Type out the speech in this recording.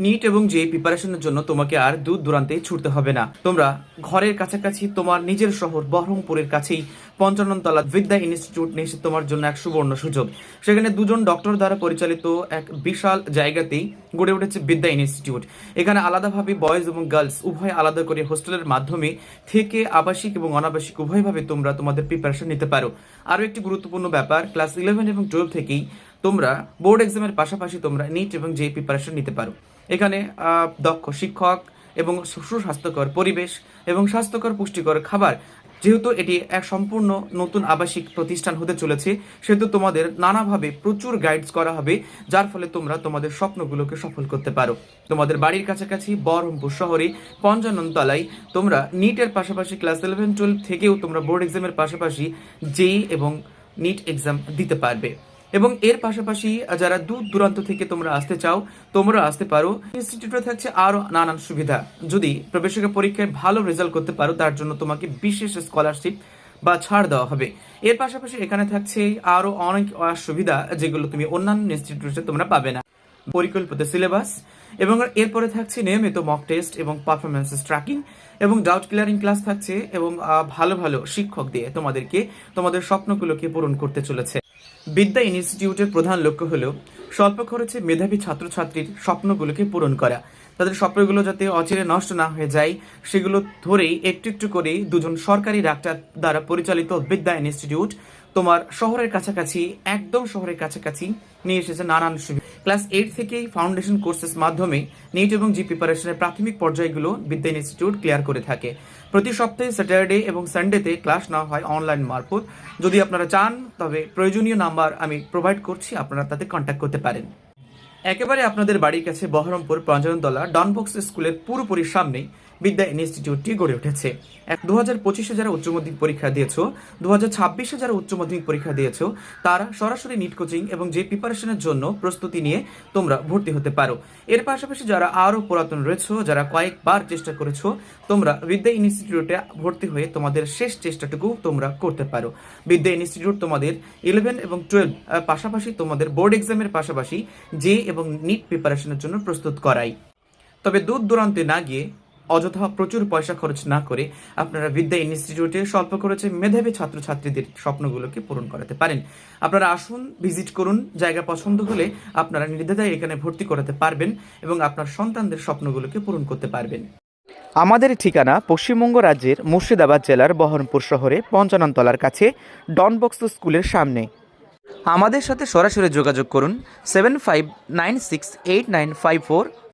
NEET এবং J প্রিপারেশনের জন্য তোমাকে আর দূর দূরান্তে ছুটতে হবে না। তোমরা ঘরের কাছাকাছি তোমার নিজের শহর বহরমপুরের কাছেই 55তলা বিদ্যা ইনস্টিটিউট নিয়েছে তোমার জন্য এক সুবর্ণ সুযোগ। সেখানে দুজন ডক্টর দ্বারা পরিচালিত এক বিশাল জায়গাতেই গড়ে উঠেছে বিদ্যা ইনস্টিটিউট। এখানে আলাদাভাবে বয়েজ এবং গার্লস উভয় আলাদা করে হোস্টেলের মাধ্যমে থেকে আবাসিক এবং অনাবাসিক উভয়ভাবে তোমরা তোমাদের প্রিপারেশন নিতে পারো। আরও একটি গুরুত্বপূর্ণ ব্যাপার, ক্লাস 11 এবং 12 থেকেই তোমরা বোর্ড এক্সামের পাশাপাশি তোমরা নিট এবং জে প্রিপারেশন নিতে পারো। এখানে দক্ষ শিক্ষক এবং সুস্বাস্থ্যকর পরিবেশ এবং স্বাস্থ্যকর পুষ্টিকর খাবার, যেহেতু এটি এক সম্পূর্ণ নতুন আবাসিক প্রতিষ্ঠান হতে চলেছে, সেহেতু তোমাদের নানাভাবে প্রচুর গাইডস করা হবে, যার ফলে তোমরা তোমাদের স্বপ্নগুলোকে সফল করতে পারো। তোমাদের বাড়ির কাছাকাছি বহরমপুর শহরে 55 তলায় তোমরা নিটের পাশাপাশি ক্লাস 11-12 থেকেও তোমরা বোর্ড এক্সামের পাশাপাশি জেই এবং নিট এক্সাম দিতে পারবে। এবং এর পাশাপাশি যারা দূর দূরান্ত থেকে তোমরা আসতে চাও, তোমরা আসতে পারো। ইনস্টিটিউটে থাকছে আরো নানান সুবিধা। যদি প্রবেশিকা পরীক্ষায় ভালো রেজাল্ট করতে পারো, তার জন্য তোমাকে বিশেষ স্কলারশিপ বা ছাড় দেওয়া হবে। এর পাশাপাশি এখানে থাকছে আরো অনেক সুবিধা, যেগুলো তুমি অন্যান্য ইনস্টিটিউটে তোমরা পাবে না। পরিকল্পিত সিলেবাস এবং এরপরে থাকছে নিয়মিত মক টেস্ট এবং পারফরমেন্স ট্র্যাকিং এবং ডাউট ক্লিয়ারিং ক্লাস থাকছে, এবং ভালো ভালো শিক্ষক দিয়ে তোমাদেরকে তোমাদের স্বপ্নগুলোকে পূরণ করতে চলেছে। বিদ্যা ইনস্টিটিউটের প্রধান লক্ষ্য হলো স্বল্প খরচে মেধাবী ছাত্রছাত্রীর স্বপ্নগুলোকে পূরণ করা। তাদের স্বপ্নগুলো যাতে অচিরে নষ্ট না হয়ে যায়, সেগুলো ধরেই একটু একটু করে দুজন সরকারি ডাক্তার দ্বারা পরিচালিত বিদ্যা ইনস্টিটিউট তোমার শহরের কাছাকাছি, একদম শহরের কাছাকাছি নিয়ে এসেছে নানান সুবিধা। ক্লাস 8 থেকেই ফাউন্ডেশন কোর্সের মাধ্যমে নিট এবং জি প্রিপারেশনের প্রাথমিক পর্যায়গুলো বিদ্যা ইনস্টিটিউট ক্লিয়ার করে থাকে। প্রতি সপ্তাহে স্যাটারডে এবং সানডেতে ক্লাস নেওয়া হয় অনলাইন মারফত। যদি আপনারা চান, তবে প্রয়োজনীয় নাম্বার আমি প্রোভাইড করছি, আপনারা তাতে কন্ট্যাক্ট করতে পারেন। একেবারে আপনাদের বাড়ির কাছে বহরমপুর 55তলা ডনবক্স স্কুলের পুরোপুরি সামনে বিদ্যা ইনস্টিটিউটটি গড়ে উঠেছে। 2025-এ যারা উচ্চ মাধ্যমিক পরীক্ষা দিয়েছো, 2026-এ যারা উচ্চ মাধ্যমিক পরীক্ষা দিয়েছো, তারা সরাসরি নিট কোচিং এবং যে প্রিপারেশনের জন্য প্রস্তুতি নিয়ে তোমরা ভর্তি হতে পারো। এর পাশাপাশি যারা আরও পুরাতন রয়েছো, যারা কয়েকবার চেষ্টা করেছো, তোমরা বিদ্যা ইনস্টিটিউটে ভর্তি হয়ে তোমাদের শেষ চেষ্টাটুকু তোমরা করতে পারো। বিদ্যা ইনস্টিটিউট তোমাদের 11 এবং 12 পাশাপাশি তোমাদের বোর্ড এক্সামের পাশাপাশি জে এবং নিট প্রিপারেশনের জন্য প্রস্তুত করাই। তবে দূর দূরান্তে না গিয়ে, অযথা প্রচুর পয়সা খরচ না করে আপনারা বিদ্যা ইনস্টিটিউটে স্বল্প খরচে মেধাবী ছাত্রছাত্রীদের স্বপ্নগুলোকে পূরণ করাতে পারেন। আপনারা আসুন, ভিজিট করুন, জায়গা পছন্দ হলে আপনারা নির্দ্বিধায় এখানে ভর্তি করাতে পারবেন এবং আপনার সন্তানদের স্বপ্নগুলোকে পূরণ করতে পারবেন। আমাদের ঠিকানা পশ্চিমবঙ্গ রাজ্যের মুর্শিদাবাদ জেলার বহরমপুর শহরে 55 তলার কাছে ডনবক্স স্কুলের সামনে। আমাদের সাথে সরাসরি যোগাযোগ করুন 75968954